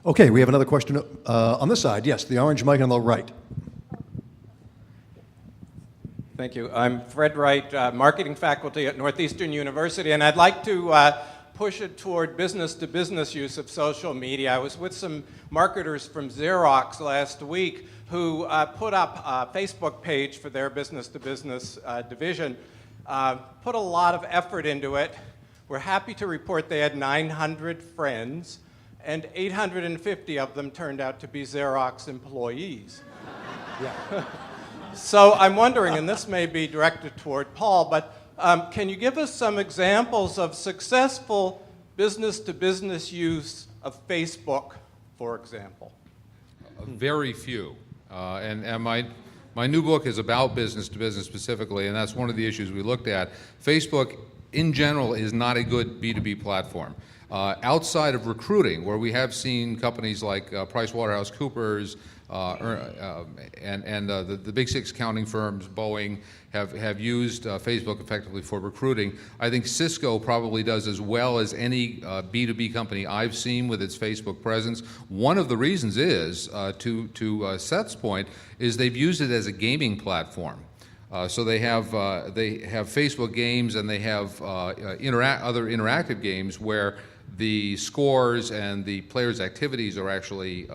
Okay, we have another question on this side. Yes, the orange mic on the right. Thank you. I'm Fred Wright, marketing faculty at Northeastern University, and I'd like to push it toward business-to-business use of social media. I was with some marketers from Xerox last week who put up a Facebook page for their business-to-business division, put a lot of effort into it. We're happy to report they had 900 friends, and 850 of them turned out to be Xerox employees. Yeah. So I'm wondering, and this may be directed toward Paul, but can you give us some examples of successful business-to-business use of Facebook, for example? Very few. And my new book is about business-to-business specifically, and that's one of the issues we looked at. Facebook, in general, is not a good B2B platform. Outside of recruiting, where we have seen companies like PricewaterhouseCoopers and the big six accounting firms, Boeing, have used Facebook effectively for recruiting. I think Cisco probably does as well as any B2B company I've seen with its Facebook presence. One of the reasons is, to Seth's point, is they've used it as a gaming platform. So they have Facebook games, and they have other interactive games where the scores and the players' activities are actually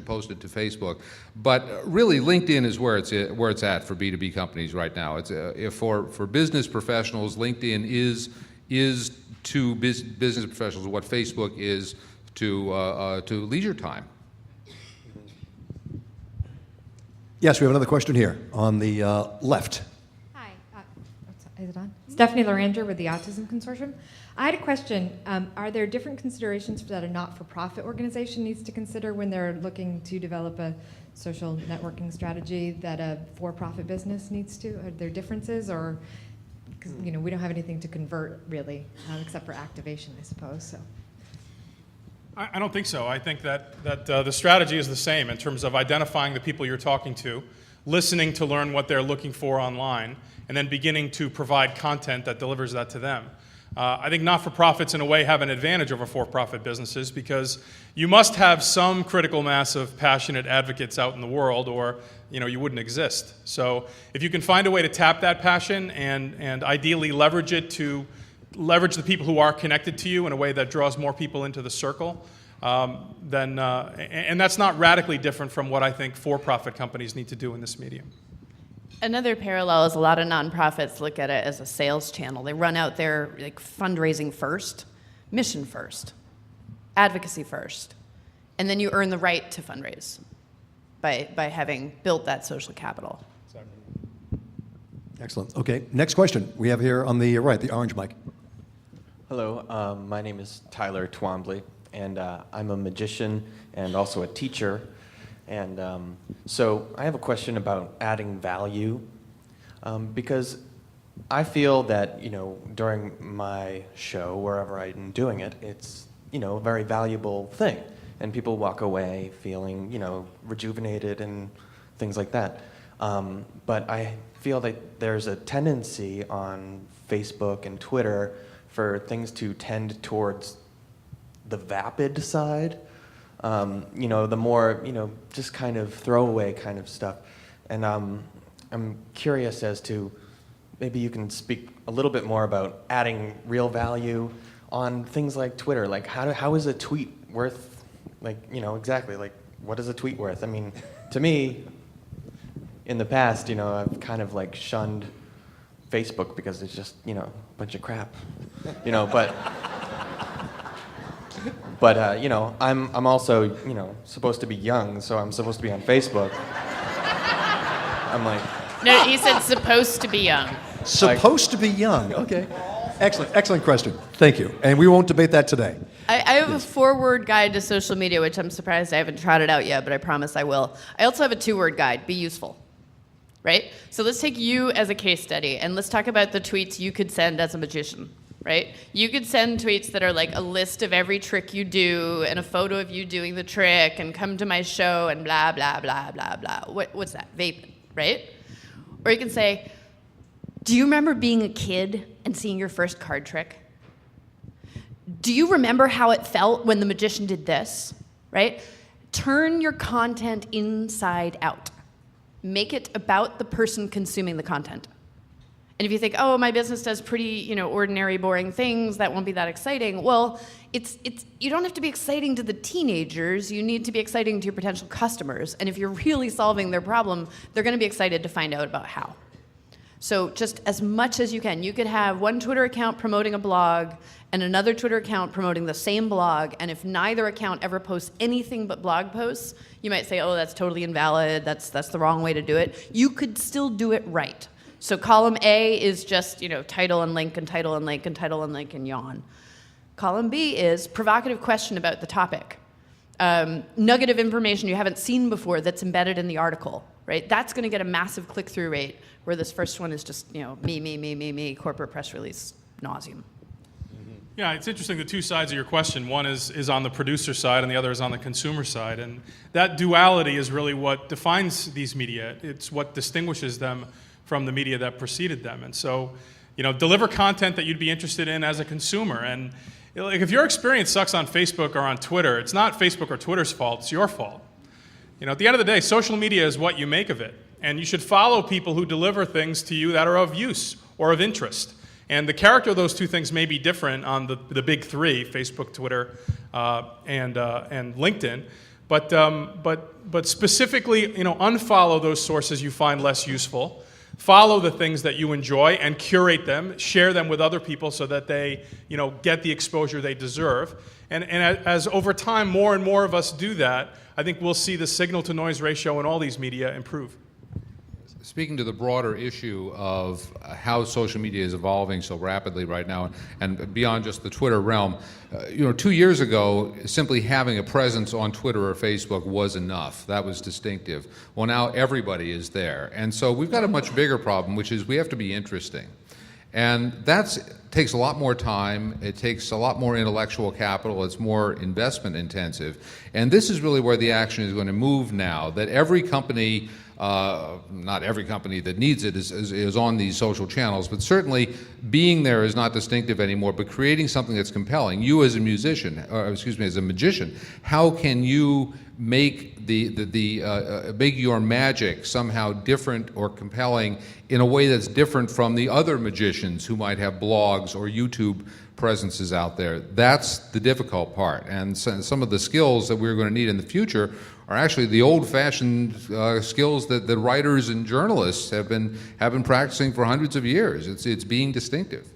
posted to Facebook. But really, LinkedIn is where it's at for B2B companies right now. It's for business professionals, LinkedIn is to business professionals what Facebook is to leisure time. Yes, we have another question here on the left. Hi, is it on? Stephanie Loranger with the Autism Consortium. I had a question. Are there different considerations that a not-for-profit organization needs to consider when they're looking to develop a social networking strategy that a for-profit business needs to? Are there differences, or because we don't have anything to convert really, except for activation, I suppose. So. I don't think so. I think that the strategy is the same in terms of identifying the people you're talking to, listening to learn what they're looking for online, and then beginning to provide content that delivers that to them. I think not-for-profits, in a way, have an advantage over for-profit businesses because you must have some critical mass of passionate advocates out in the world, or you wouldn't exist. So if you can find a way to tap that passion and ideally leverage it to leverage the people who are connected to you in a way that draws more people into the circle, then and that's not radically different from what I think for-profit companies need to do in this medium. Another parallel is a lot of nonprofits look at it as a sales channel. They run out there like fundraising first, mission first, advocacy first, and then you earn the right to fundraise by having built that social capital. Excellent. Okay, next question we have here on the right, the orange mic. Hello, my name is Tyler Twombly, and I'm a magician and also a teacher. And so I have a question about adding value, because I feel that, during my show, wherever I'm doing it, it's, a very valuable thing. And people walk away feeling, rejuvenated and things like that. But I feel that there's a tendency on Facebook and Twitter for things to tend towards the vapid side. The more, just kind of throwaway kind of stuff. And I'm curious as to, maybe you can speak a little bit more about adding real value on things like Twitter. Like, how is a tweet worth, exactly, what is a tweet worth? I mean, to me, in the past, I've kind of shunned Facebook because it's just, a bunch of crap, But I'm also supposed to be young, so I'm supposed to be on Facebook. I'm like, No, he said supposed to be young. Supposed to be young. Okay. Excellent question. Thank you. And we won't debate that today. I have a 4-word guide to social media, which I'm surprised I haven't trotted out yet, but I promise I will. I also have a 2-word guide, be useful. Right? So let's take you as a case study, and let's talk about the tweets you could send as a magician. Right? You could send tweets that are like a list of every trick you do and a photo of you doing the trick and come to my show and blah, blah, blah, blah, blah. What's that? Vaping, right? Or you can say, do you remember being a kid and seeing your first card trick? Do you remember how it felt when the magician did this? right? Turn your content inside out. Make it about the person consuming the content. And if you think, oh, my business does pretty, ordinary, boring things, that won't be that exciting. Well, you don't have to be exciting to the teenagers. You need to be exciting to your potential customers. And if you're really solving their problem, they're going to be excited to find out about how. So just as much as you can. You could have one Twitter account promoting a blog and another Twitter account promoting the same blog. And if neither account ever posts anything but blog posts, you might say, oh, that's totally invalid. That's the wrong way to do it. You could still do it right. So column A is just, title and link and title and link and title and link and yawn. Column B is provocative question about the topic. Nugget of information you haven't seen before that's embedded in the article, right? That's going to get a massive click-through rate, where this first one is just, me, corporate press release, nauseum. Yeah, it's interesting, the two sides of your question. One is on the producer side and the other is on the consumer side. And that duality is really what defines these media. It's what distinguishes them from the media that preceded them. And so, deliver content that you'd be interested in as a consumer. And if your experience sucks on Facebook or on Twitter, it's not Facebook or Twitter's fault, it's your fault. At the end of the day, social media is what you make of it. And you should follow people who deliver things to you that are of use or of interest. And the character of those two things may be different on the big three, Facebook, Twitter, and LinkedIn. But specifically, unfollow those sources you find less useful. Follow the things that you enjoy and curate them, share them with other people so that they, get the exposure they deserve. And as over time more and more of us do that, I think we'll see the signal-to-noise ratio in all these media improve. Speaking to the broader issue of how social media is evolving so rapidly right now, and beyond just the Twitter realm, 2 years ago, simply having a presence on Twitter or Facebook was enough. That was distinctive. Well, now everybody is there. And so we've got a much bigger problem, which is we have to be interesting. And that takes a lot more time. It takes a lot more intellectual capital. It's more investment intensive. And this is really where the action is going to move now, that every company, not every company that needs it is on these social channels, but certainly being there is not distinctive anymore, but creating something that's compelling. You as a musician, as a magician, how can you make make your magic somehow different or compelling in a way that's different from the other magicians who might have blogs or YouTube presences out there? That's the difficult part. And some of the skills that we're going to need in the future are actually the old-fashioned skills that the writers and journalists have been practicing for hundreds of years. It's being distinctive.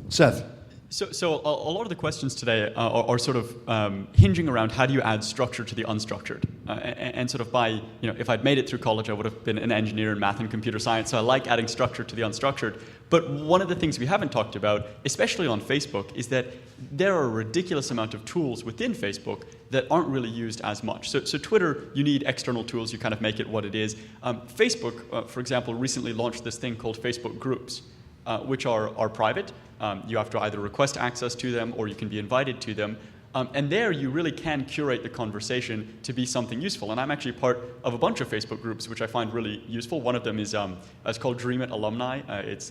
Seth. So a lot of the questions today are sort of hinging around how do you add structure to the unstructured, and sort of by, if I'd made it through college, I would have been an engineer in math and computer science, so I like adding structure to the unstructured. But one of the things we haven't talked about, especially on Facebook, is that there are a ridiculous amount of tools within Facebook that aren't really used as much. So Twitter, you need external tools, you kind of make it what it is. Facebook, for example, recently launched this thing called Facebook Groups, which are private. You have to either request access to them or you can be invited to them. And there you really can curate the conversation to be something useful. And I'm actually part of a bunch of Facebook groups, which I find really useful. One of them is it's called Dream It Alumni.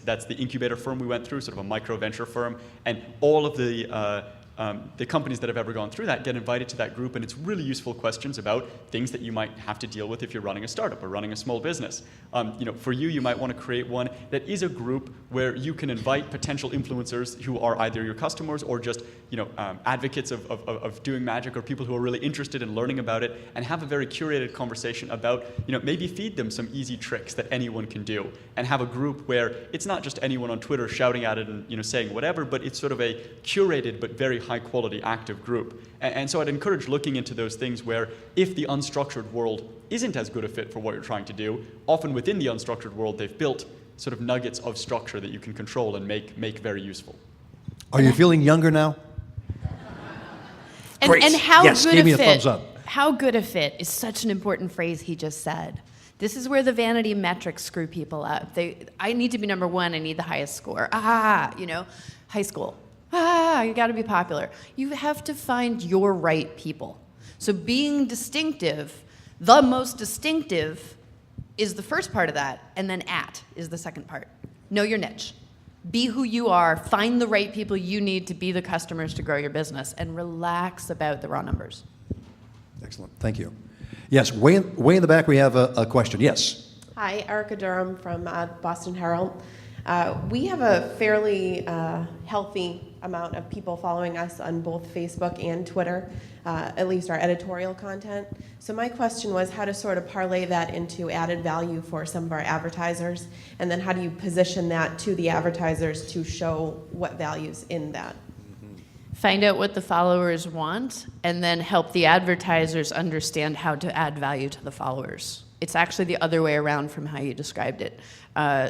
That's the incubator firm we went through, sort of a micro venture firm. And all of the companies that have ever gone through that get invited to that group, and it's really useful questions about things that you might have to deal with if you're running a startup or running a small business. For you might want to create one that is a group where you can invite potential influencers who are either your customers or just advocates of doing magic, or people who are really interested in learning about it, and have a very curated conversation about, maybe feed them some easy tricks that anyone can do, and have a group where it's not just anyone on Twitter shouting at it and saying whatever, but it's sort of a curated but very high-quality active group. And so I'd encourage looking into those things where if the unstructured world isn't as good a fit for what you're trying to do, often within the unstructured world they've built sort of nuggets of structure that you can control and make very useful. Are you feeling younger now? Great. And how yes, good give me a a fit, thumbs up. How good a fit is such an important phrase he just said. This is where the vanity metrics screw people up. I need to be number one, I need the highest score. High school. You gotta be popular. You have to find your right people. So being distinctive, the most distinctive, is the first part of that, and then is the second part. Know your niche. Be who you are, find the right people you need to be the customers to grow your business, and relax about the raw numbers. Excellent. Thank you. Yes, way in the back we have a question. Yes. Hi, Erica Durham from Boston Herald. We have a fairly healthy amount of people following us on both Facebook and Twitter, at least our editorial content. So my question was how to sort of parlay that into added value for some of our advertisers, and then how do you position that to the advertisers to show what value's in that? Find out what the followers want, and then help the advertisers understand how to add value to the followers. It's actually the other way around from how you described it.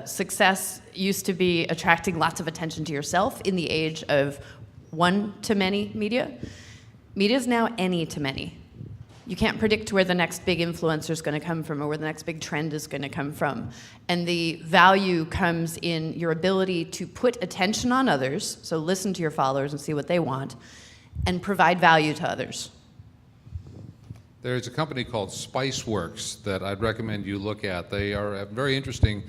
Success used to be attracting lots of attention to yourself in the age of one-to-many media. Media is now any-to-many. You can't predict where the next big influencer is going to come from or where the next big trend is going to come from. And the value comes in your ability to put attention on others, so listen to your followers and see what they want, and provide value to others. There's a company called Spiceworks that I'd recommend you look at. They are a very interesting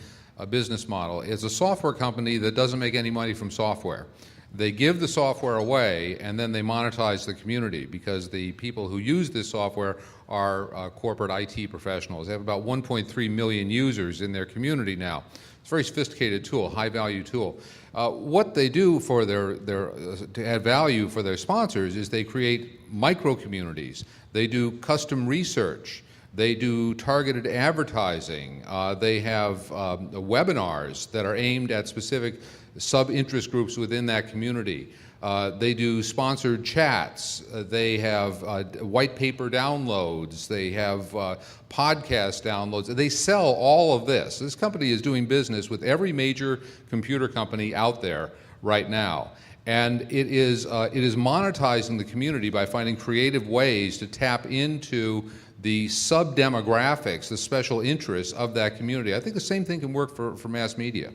business model. It's a software company that doesn't make any money from software. They give the software away and then they monetize the community because the people who use this software are corporate IT professionals. They have about 1.3 million users in their community now. It's a very sophisticated tool, high-value tool. What they do for to add value for their sponsors is they create micro-communities. They do custom research. They do targeted advertising. They have webinars that are aimed at specific sub-interest groups within that community. They do sponsored chats. They have white paper downloads. They have podcast downloads. They sell all of this. This company is doing business with every major computer company out there right now. And it is monetizing the community by finding creative ways to tap into the sub-demographics, the special interests of that community. I think the same thing can work for mass media.